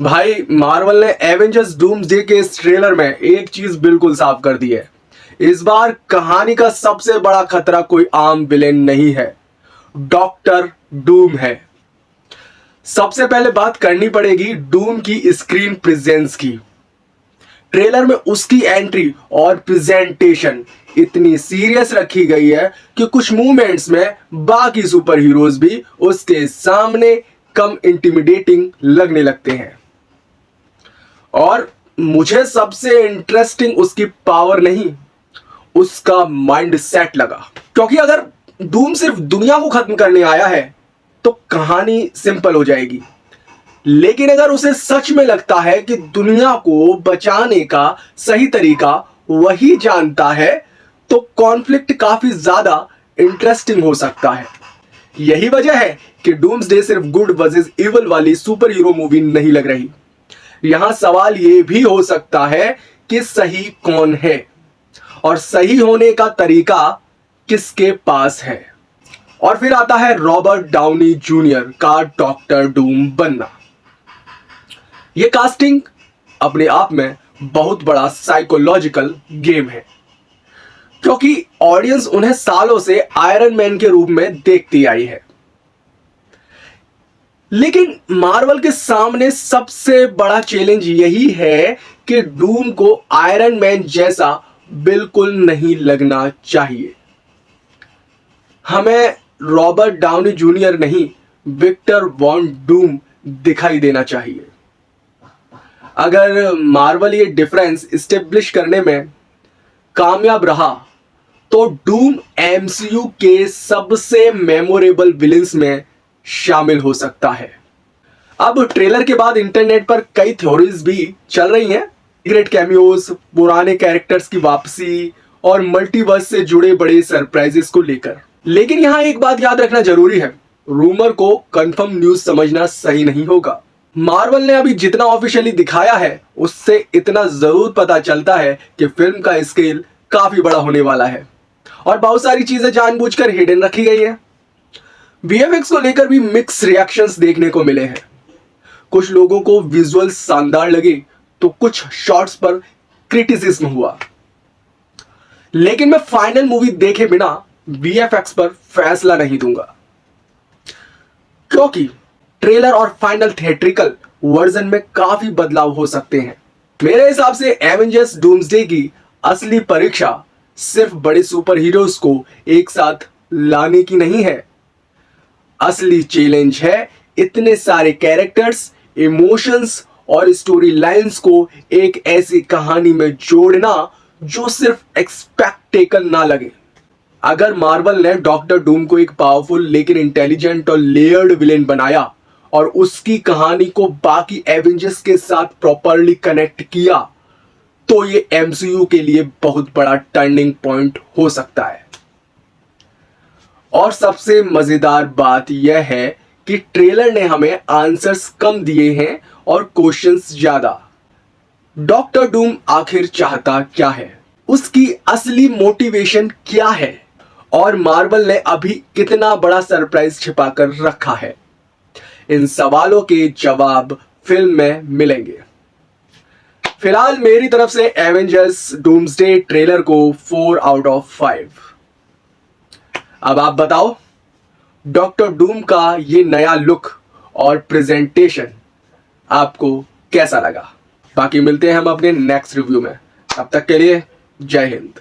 भाई मार्वल ने Avengers doomsday के इस ट्रेलर में एक चीज बिल्कुल साफ कर दी है। इस बार कहानी का सबसे बड़ा खतरा कोई आम विलेन नहीं है, डॉक्टर डूम है। सबसे पहले बात करनी पड़ेगी डूम की स्क्रीन प्रेजेंस की। ट्रेलर में उसकी एंट्री और प्रेजेंटेशन इतनी सीरियस रखी गई है कि कुछ मूवमेंट्स में बाकी सुपर हीरोज भी उसके सामने कम इंटिमिडेटिंग लगने लगते हैं। और मुझे सबसे इंटरेस्टिंग उसकी पावर नहीं, उसका माइंड सेट लगा। क्योंकि अगर डूम सिर्फ दुनिया को खत्म करने आया है तो कहानी सिंपल हो जाएगी, लेकिन अगर उसे सच में लगता है कि दुनिया को बचाने का सही तरीका वही जानता है तो कॉन्फ्लिक्ट काफी ज्यादा इंटरेस्टिंग हो सकता है। यही वजह है कि डूम्सडे सिर्फ गुड वर्सेस इविल वाली सुपर हीरो मूवी नहीं लग रही। यहां सवाल यह भी हो सकता है कि सही कौन है और सही होने का तरीका किसके पास है। और फिर आता है रॉबर्ट डाउनी जूनियर का डॉक्टर डूम बनना। यह कास्टिंग अपने आप में बहुत बड़ा साइकोलॉजिकल गेम है, क्योंकि ऑडियंस उन्हें सालों से आयरन मैन के रूप में देखती आई है। लेकिन मार्वल के सामने सबसे बड़ा चैलेंज यही है कि डूम को आयरन मैन जैसा बिल्कुल नहीं लगना चाहिए। हमें रॉबर्ट डाउनी जूनियर नहीं, विक्टर वॉन डूम दिखाई देना चाहिए। अगर मार्वल ये डिफरेंस इस्टेब्लिश करने में कामयाब रहा तो डूम एमसीयू के सबसे मेमोरेबल विलेंस में शामिल हो सकता है। अब ट्रेलर के बाद इंटरनेट पर कई थ्योरीज भी चल रही हैं, ग्रेट कैमियोज, पुराने कैरेक्टर्स की वापसी और मल्टीवर्स से जुड़े बड़े सरप्राइजेस को लेकर। लेकिन यहां एक बात याद रखना जरूरी है, रूमर को कंफर्म न्यूज समझना सही नहीं होगा। मार्वल ने अभी जितना ऑफिशियली दिखाया है उससे इतना जरूर पता चलता है कि फिल्म का स्केल काफी बड़ा होने वाला है और बहुत सारी चीजें जानबूझकर हिडन रखी गई है। वीएफएक्स को लेकर भी मिक्स रिएक्शंस देखने को मिले हैं। कुछ लोगों को विजुअल शानदार लगे तो कुछ शॉट्स पर क्रिटिसिज्म हुआ। लेकिन मैं फाइनल मूवी देखे बिना वीएफएक्स पर फैसला नहीं दूंगा, क्योंकि ट्रेलर और फाइनल थिएट्रिकल वर्जन में काफी बदलाव हो सकते हैं। मेरे हिसाब से एवेंजर्स डूम्सडे की असली परीक्षा सिर्फ बड़े सुपर हीरोज को एक साथ लाने की नहीं है। असली चैलेंज है इतने सारे कैरेक्टर्स, इमोशंस और स्टोरी लाइंस को एक ऐसी कहानी में जोड़ना जो सिर्फ एक्सपेक्टेकल ना लगे। अगर मार्वल ने डॉक्टर डूम को एक पावरफुल लेकिन इंटेलिजेंट और लेयर्ड विलेन बनाया और उसकी कहानी को बाकी एवेंजर्स के साथ प्रॉपरली कनेक्ट किया तो ये एमसीयू के लिए बहुत बड़ा टर्निंग पॉइंट हो सकता है। और सबसे मजेदार बात यह है कि ट्रेलर ने हमें आंसर्स कम दिए हैं और क्वेश्चंस ज्यादा। डॉक्टर डूम आखिर चाहता क्या है, उसकी असली मोटिवेशन क्या है और मार्वल ने अभी कितना बड़ा सरप्राइज छिपाकर रखा है। इन सवालों के जवाब फिल्म में मिलेंगे। फिलहाल मेरी तरफ से एवेंजर्स डूम्सडे ट्रेलर को 4 आउट ऑफ 5। अब आप बताओ, डॉक्टर डूम का ये नया लुक और प्रेजेंटेशन आपको कैसा लगा। बाकी मिलते हैं हम अपने नेक्स्ट रिव्यू में, तब तक के लिए जय हिंद।